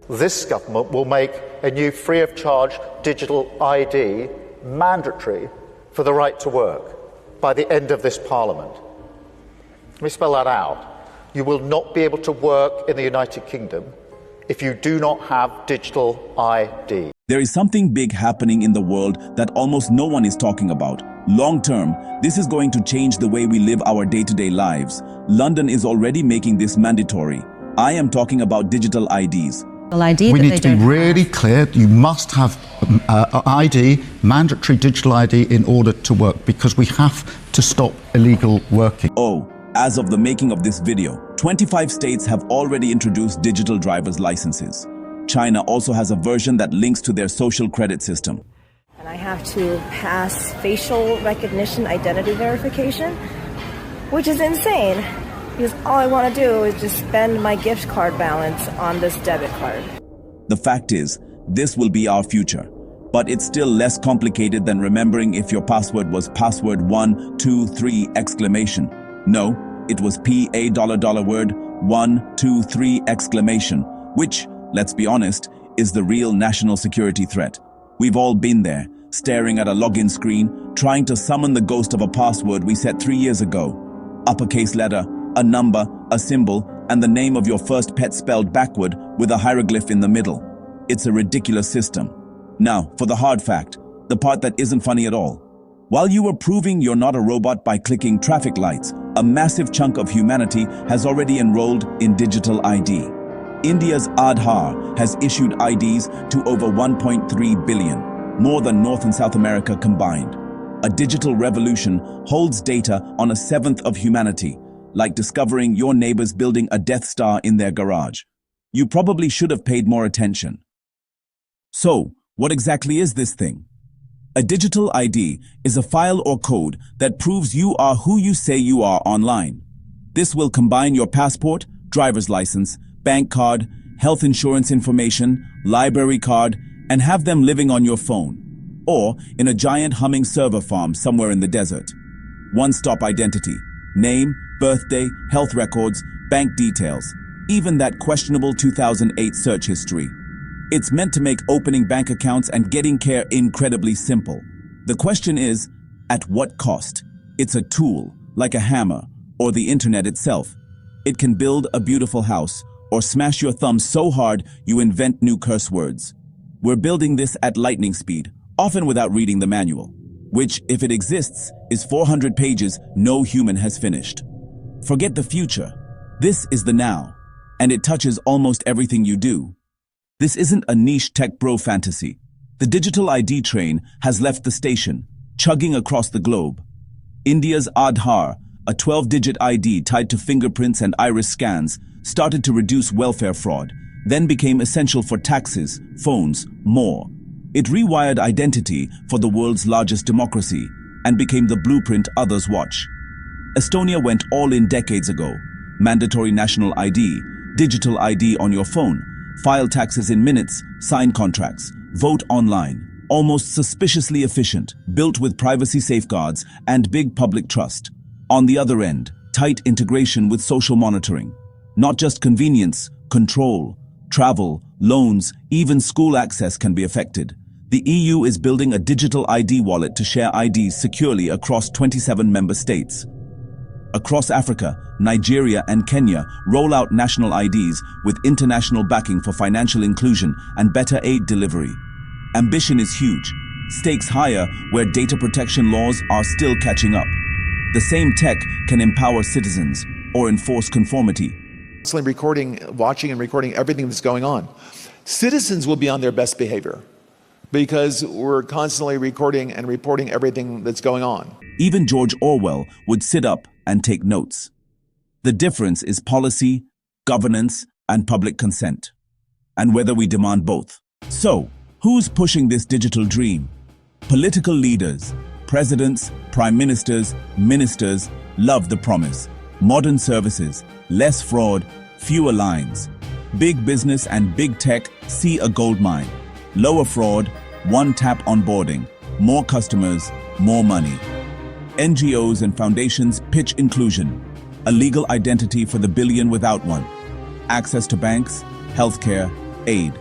This government will make a new free-of-charge digital ID mandatory for the right to work by the end of this Parliament. Let me spell that out. You will not be able to work in the United Kingdom if you do not have digital ID. There is something big happening in the world that almost no one is talking about. Long term, this is going to change the way we live our day-to-day lives. London is already making this mandatory. I am talking about digital IDs. We need to be really clear. You must have ID, mandatory digital ID, in order to work, because we have to stop illegal working. Oh, as of the making of this video, 25 states have already introduced digital driver's licenses. China also has a version that links to their social credit system. And I have to pass facial recognition identity verification, which is insane, because all I want to do is just spend my gift card balance on this debit card. The fact is, this will be our future. But it's still less complicated than remembering if your password was password 123 exclamation. No, it was PA $$ word 123 exclamation, which, let's be honest, is the real national security threat. We've all been there, staring at a login screen, trying to summon the ghost of a password we set 3 years ago. Uppercase letter, a number, a symbol, and the name of your first pet spelled backward with a hieroglyph in the middle. It's a ridiculous system. Now, for the hard fact, the part that isn't funny at all. While you were proving you're not a robot by clicking traffic lights, a massive chunk of humanity has already enrolled in digital ID. India's Aadhaar has issued IDs to over 1.3 billion, more than North and South America combined. A digital revolution holds data on a seventh of humanity, like discovering your neighbors building a Death Star in their garage. You probably should have paid more attention. So, what exactly is this thing? A digital ID is a file or code that proves you are who you say you are online. This will combine your passport, driver's license, bank card, health insurance information, library card, and have them living on your phone, or in a giant humming server farm somewhere in the desert. One-stop identity, name, birthday, health records, bank details, even that questionable 2008 search history. It's meant to make opening bank accounts and getting care incredibly simple. The question is, at what cost? It's a tool, like a hammer, or the internet itself. It can build a beautiful house, or smash your thumb so hard you invent new curse words. We're building this at lightning speed, often without reading the manual, which, if it exists, is 400 pages no human has finished. Forget the future. This is the now, and it touches almost everything you do. This isn't a niche tech bro fantasy. The digital ID train has left the station, chugging across the globe. India's Aadhaar, a 12-digit ID tied to fingerprints and iris scans, started to reduce welfare fraud, then became essential for taxes, phones, more. It rewired identity for the world's largest democracy and became the blueprint others watch. Estonia went all in decades ago. Mandatory national ID, digital ID on your phone, file taxes in minutes, sign contracts, vote online. Almost suspiciously efficient, built with privacy safeguards and big public trust. On the other end, tight integration with social monitoring. Not just convenience, control, travel, loans, even school access can be affected. The EU is building a digital ID wallet to share IDs securely across 27 member states. Across Africa, Nigeria and Kenya roll out national IDs with international backing for financial inclusion and better aid delivery. Ambition is huge, stakes higher where data protection laws are still catching up. The same tech can empower citizens or enforce conformity. Constantly watching and recording everything that's going on. Citizens will be on their best behavior because we're constantly recording and reporting everything that's going on. Even George Orwell would sit up and take notes. The difference is policy, governance, and public consent, and whether we demand both. So, who's pushing this digital dream? Political leaders, presidents, prime ministers, ministers love the promise. Modern services, less fraud, fewer lines. Big business and big tech see a goldmine. Lower fraud, one-tap onboarding, more customers, more money. NGOs and foundations pitch inclusion, a legal identity for the billion without one. Access to banks, healthcare, aid.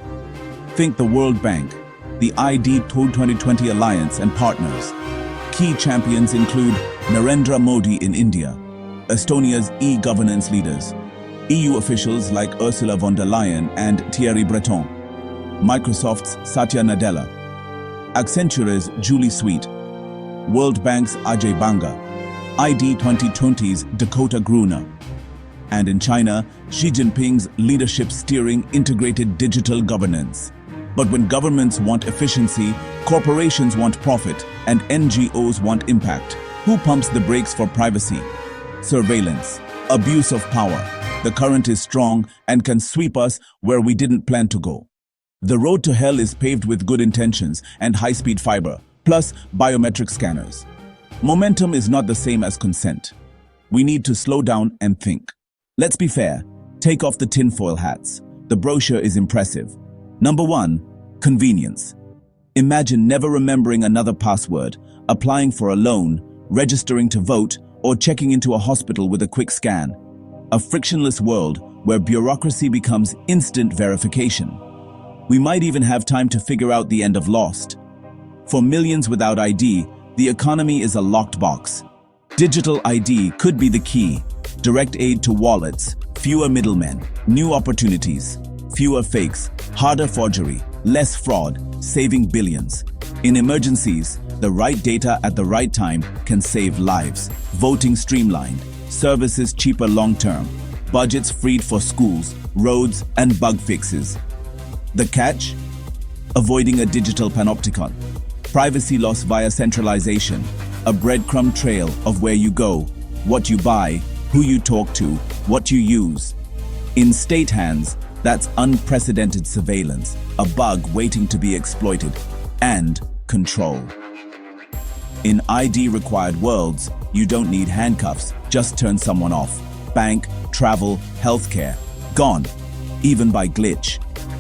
Think the World Bank, the ID 2020 Alliance and partners. Key champions include Narendra Modi in India, Estonia's e-governance leaders, EU officials like Ursula von der Leyen and Thierry Breton, Microsoft's Satya Nadella, Accenture's Julie Sweet, World Bank's Ajay Banga, ID 2020's Dakota Gruner, and in China, Xi Jinping's leadership steering integrated digital governance. But when governments want efficiency, corporations want profit, and NGOs want impact, who pumps the brakes for privacy? Surveillance, abuse of power. The current is strong and can sweep us where we didn't plan to go. The road to hell is paved with good intentions and high-speed fiber, plus biometric scanners. Momentum is not the same as consent. We need to slow down and think. Let's be fair. Take off the tinfoil hats. The brochure is impressive. Number 1, convenience. Imagine never remembering another password, applying for a loan, registering to vote, or checking into a hospital with a quick scan. A frictionless world where bureaucracy becomes instant verification. We might even have time to figure out the end of Lost. For millions without ID, the economy is a locked box. Digital ID could be the key. Direct aid to wallets, fewer middlemen, new opportunities, fewer fakes, harder forgery, less fraud, saving billions. In emergencies, the right data at the right time can save lives. Voting streamlined, services cheaper long-term, budgets freed for schools, roads, and bug fixes. The catch? Avoiding a digital panopticon. Privacy loss via centralization, a breadcrumb trail of where you go, what you buy, who you talk to, what you use. In state hands, that's unprecedented surveillance, a bug waiting to be exploited, and control. In ID-required worlds, you don't need handcuffs, just turn someone off. Bank, travel, healthcare, gone, even by glitch.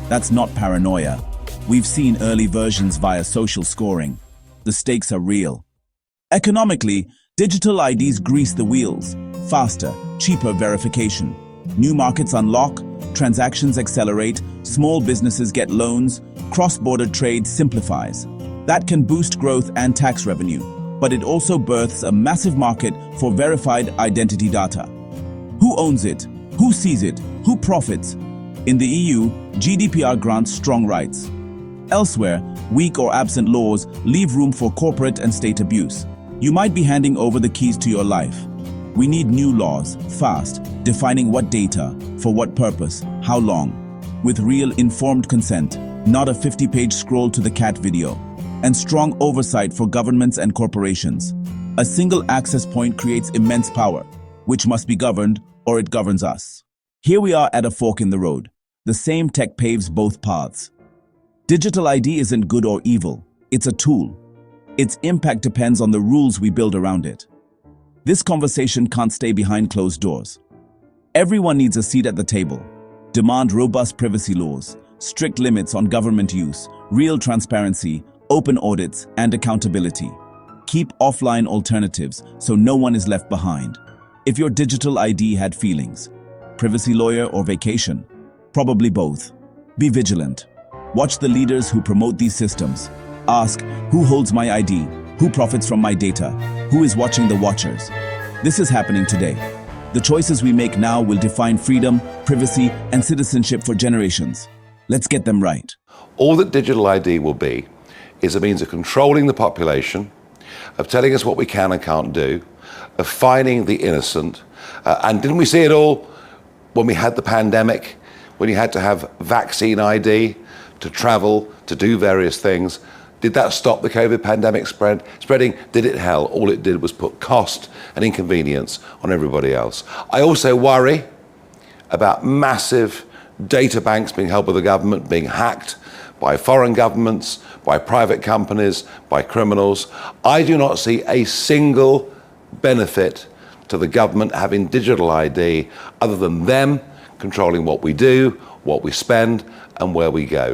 That's not paranoia. We've seen early versions via social scoring. The stakes are real. Economically, digital IDs grease the wheels. Faster, cheaper verification. New markets unlock, transactions accelerate, small businesses get loans, cross-border trade simplifies. That can boost growth and tax revenue, but it also births a massive market for verified identity data. Who owns it? Who sees it? Who profits? In the EU, GDPR grants strong rights. Elsewhere, weak or absent laws leave room for corporate and state abuse. You might be handing over the keys to your life. We need new laws, fast, defining what data, for what purpose, how long, with real informed consent, not a 50-page scroll to the cat video, and strong oversight for governments and corporations. A single access point creates immense power, which must be governed or it governs us. Here we are at a fork in the road. The same tech paves both paths. Digital ID isn't good or evil. It's a tool. Its impact depends on the rules we build around it. This conversation can't stay behind closed doors. Everyone needs a seat at the table. Demand robust privacy laws, strict limits on government use, real transparency, open audits, and accountability. Keep offline alternatives so no one is left behind. If your digital ID had feelings, privacy lawyer or vacation, probably both. Be vigilant. Watch the leaders who promote these systems. Ask, who holds my ID? Who profits from my data? Who is watching the watchers? This is happening today. The choices we make now will define freedom, privacy, and citizenship for generations. Let's get them right. All that digital ID will be is a means of controlling the population, of telling us what we can and can't do, of fining the innocent. And didn't we see it all when we had the pandemic, when you had to have vaccine ID to travel, to do various things? Did that stop the COVID pandemic spreading? Did it hell? All it did was put cost and inconvenience on everybody else. I also worry about massive data banks being held by the government, being hacked by foreign governments, by private companies, by criminals. I do not see a single benefit to the government having digital ID other than them controlling what we do, what we spend, and where we go.